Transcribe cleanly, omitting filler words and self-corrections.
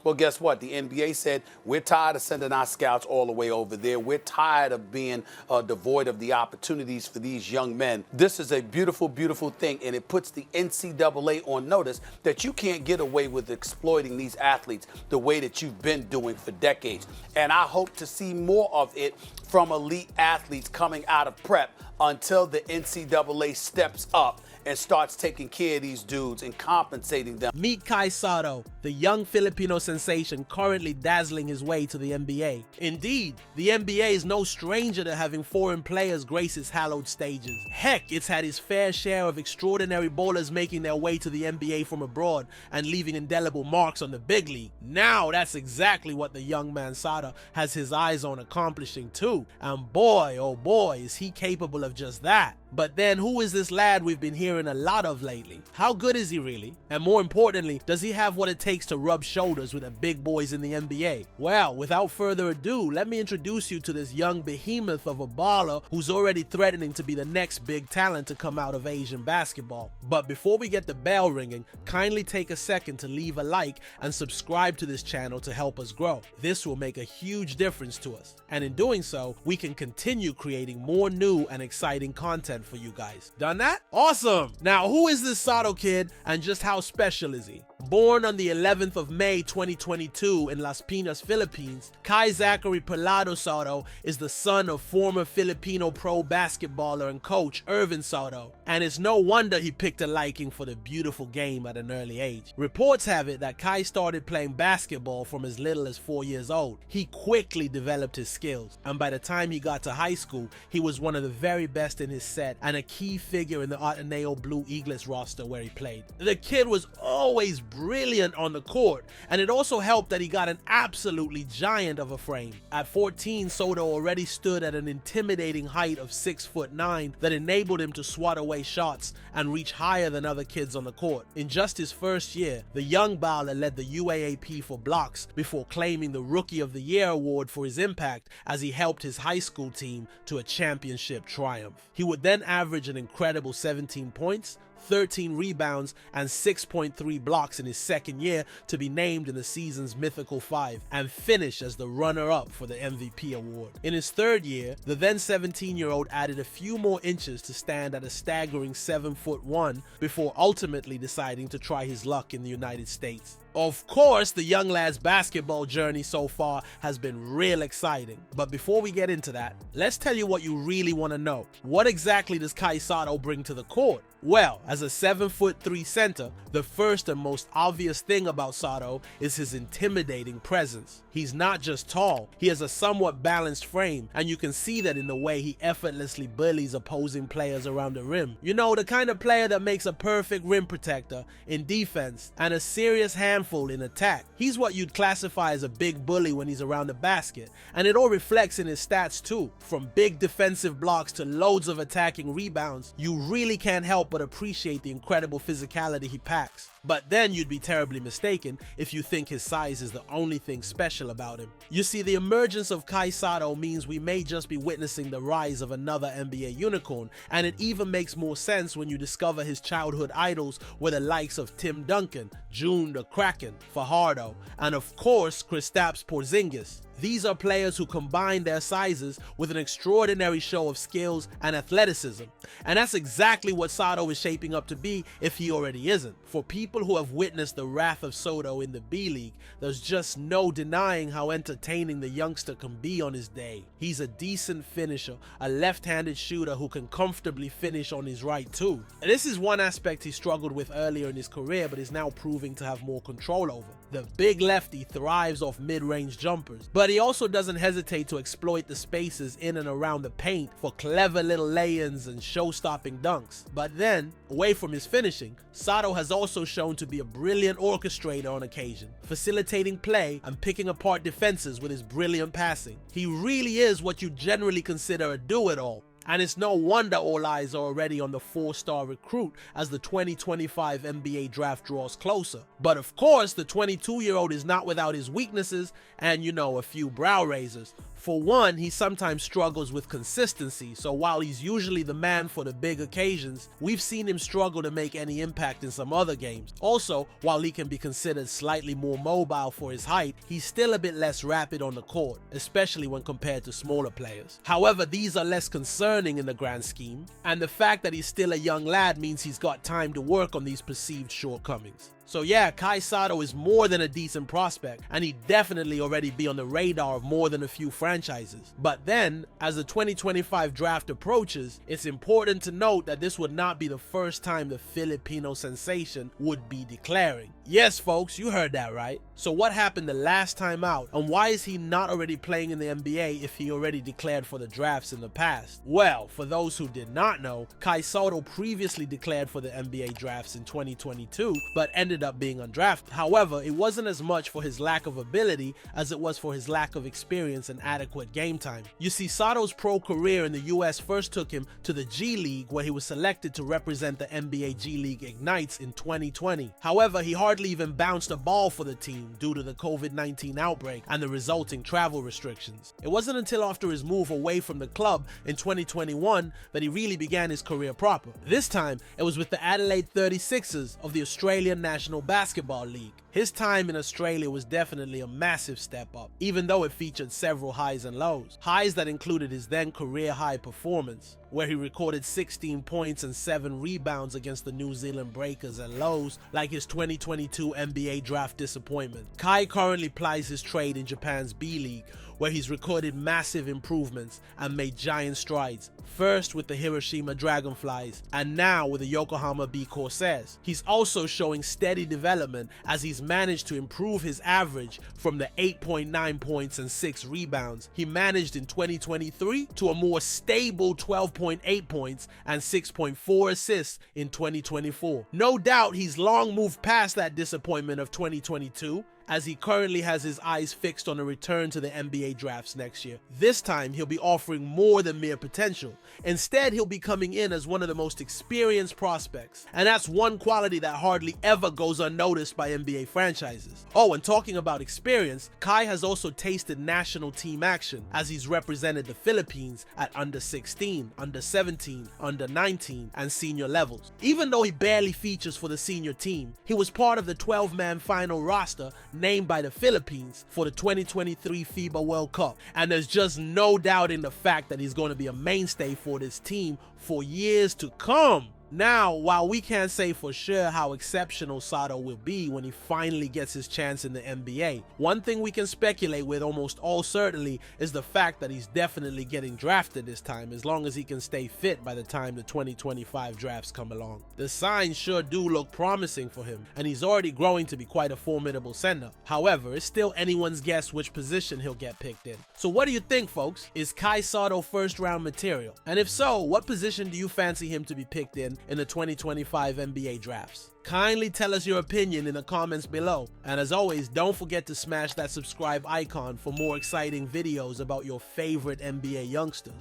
Well, guess what? The NBA said, we're tired of sending our scouts all the way over there. We're tired of being devoid of the opportunities for these young men. This is a beautiful, beautiful thing, and it puts the NCAA on notice that you can't get away with exploiting these athletes the way that you've been doing for decades. And I hope to see more of it from elite athletes coming out of prep until the NCAA steps up and starts taking care of these dudes and compensating them. Meet Kai Sotto, the young Filipino sensation currently dazzling his way to the NBA. Indeed, the NBA is no stranger to having foreign players grace its hallowed stages. Heck, it's had its fair share of extraordinary ballers making their way to the NBA from abroad and leaving indelible marks on the big league. Now that's exactly what the young man Sotto has his eyes on accomplishing too. And boy, oh boy, is he capable of just that. But then who is this lad we've been hearing a lot of lately? How good is he really? And more importantly, does he have what it takes to rub shoulders with the big boys in the NBA? Well, without further ado, let me introduce you to this young behemoth of a baller who's already threatening to be the next big talent to come out of Asian basketball. But before we get the bell ringing, kindly take a second to leave a like and subscribe to this channel to help us grow. This will make a huge difference to us. And in doing so, we can continue creating more new and exciting content for you guys. Done that? Awesome! Now, who is this Sotto kid and just how special is he? Born on the 11th of May 2022 in Las Piñas, Philippines, Kai Zachary Pelado Sotto is the son of former Filipino pro basketballer and coach Irvin Sotto, and it's no wonder he picked a liking for the beautiful game at an early age. Reports have it that Kai started playing basketball from as little as 4 years old. He quickly developed his skills, and by the time he got to high school, he was one of the very best in his set and a key figure in the Ateneo Blue Eaglets roster where he played. The kid was always brilliant on the court, and it also helped that he got an absolutely giant of a frame. At 14, Sotto already stood at an intimidating height of 6'9" that enabled him to swat away shots and reach higher than other kids on the court. In just his first year, the young baller led the UAAP for blocks before claiming the Rookie of the Year award for his impact as he helped his high school team to a championship triumph. He would then average an incredible 17 points, 13 rebounds, and 6.3 blocks in his second year to be named in the season's Mythical Five and finish as the runner-up for the MVP award. In his third year, the then 17-year-old added a few more inches to stand at a staggering 7'1" before ultimately deciding to try his luck in the United States. Of course, the young lad's basketball journey so far has been real exciting. But before we get into that, let's tell you what you really want to know. What exactly does Kai Sotto bring to the court? Well, as a 7'3" center, the first and most obvious thing about Sotto is his intimidating presence. He's not just tall, he has a somewhat balanced frame, and you can see that in the way he effortlessly bullies opposing players around the rim. You know, the kind of player that makes a perfect rim protector in defense and a serious handful in attack. He's what you'd classify as a big bully when he's around the basket, and it all reflects in his stats too. From big defensive blocks to loads of attacking rebounds, you really can't help but appreciate the incredible physicality he packs. But then you'd be terribly mistaken if you think his size is the only thing special about him. You see, the emergence of Kai Sotto means we may just be witnessing the rise of another NBA unicorn, and it even makes more sense when you discover his childhood idols were the likes of Tim Duncan, June the Kraken, Fajardo, and of course Kristaps Porzingis. These are players who combine their sizes with an extraordinary show of skills and athleticism. And that's exactly what Sotto is shaping up to be if he already isn't. For people who have witnessed the wrath of Sotto in the B-League, there's just no denying how entertaining the youngster can be on his day. He's a decent finisher, a left-handed shooter who can comfortably finish on his right too. And this is one aspect he struggled with earlier in his career but is now proving to have more control over. The big lefty thrives off mid-range jumpers, but he also doesn't hesitate to exploit the spaces in and around the paint for clever little lay-ins and show-stopping dunks. But then, away from his finishing, Sotto has also shown to be a brilliant orchestrator on occasion, facilitating play and picking apart defenses with his brilliant passing. He really is what you generally consider a do-it-all. And it's no wonder all eyes are already on the 4-star recruit as the 2025 NBA draft draws closer. But of course, the 22-year-old is not without his weaknesses and, a few brow raisers. For one, he sometimes struggles with consistency, so while he's usually the man for the big occasions, we've seen him struggle to make any impact in some other games. Also, while he can be considered slightly more mobile for his height, he's still a bit less rapid on the court, especially when compared to smaller players. However, these are less concerning in the grand scheme, and the fact that he's still a young lad means he's got time to work on these perceived shortcomings. So yeah, Kai Sotto is more than a decent prospect, and he'd definitely already be on the radar of more than a few franchises. But then, as the 2025 draft approaches, it's important to note that this would not be the first time the Filipino sensation would be declaring. Yes, folks, you heard that right. So what happened the last time out, and why is he not already playing in the NBA if he already declared for the drafts in the past? Well, for those who did not know, Kai Sotto previously declared for the NBA drafts in 2022, but ended up being undrafted. However, it wasn't as much for his lack of ability as it was for his lack of experience and adequate game time. You see, Sotto's pro career in the US first took him to the G League, where he was selected to represent the NBA G League Ignites in 2020. However, he hardly even bounced a ball for the team due to the COVID-19 outbreak and the resulting travel restrictions. It wasn't until after his move away from the club in 2021 that he really began his career proper. This time, it was with the Adelaide 36ers of the Australian National Basketball League. His time in Australia was definitely a massive step up, even though it featured several highs and lows. Highs that included his then career-high performance, where he recorded 16 points and 7 rebounds against the New Zealand Breakers, and lows like his 2022 NBA draft disappointment. Kai currently plies his trade in Japan's B League, where he's recorded massive improvements and made giant strides, first with the Hiroshima Dragonflies and now with the Yokohama B Corsairs. He's also showing steady development as he's managed to improve his average from the 8.9 points and 6 rebounds he managed in 2023 to a more stable 12.8 points and 6.4 assists in 2024. No doubt he's long moved past that disappointment of 2022, as he currently has his eyes fixed on a return to the NBA drafts next year. This time, he'll be offering more than mere potential. Instead, he'll be coming in as one of the most experienced prospects, and that's one quality that hardly ever goes unnoticed by NBA franchises. Oh, and talking about experience, Kai has also tasted national team action, as he's represented the Philippines at under 16, under 17, under 19, and senior levels. Even though he barely features for the senior team, he was part of the 12-man final roster named by the Philippines for the 2023 FIBA World Cup, and there's just no doubt in the fact that he's going to be a mainstay for this team for years to come. Now, while we can't say for sure how exceptional Sotto will be when he finally gets his chance in the NBA, one thing we can speculate with almost all certainty is the fact that he's definitely getting drafted this time, as long as he can stay fit by the time the 2025 drafts come along. The signs sure do look promising for him, and he's already growing to be quite a formidable center. However, it's still anyone's guess which position he'll get picked in. So what do you think, folks? Is Kai Sotto first round material? And if so, what position do you fancy him to be picked in the 2025 NBA drafts? Kindly tell us your opinion in the comments below. And as always, don't forget to smash that subscribe icon for more exciting videos about your favorite NBA youngsters.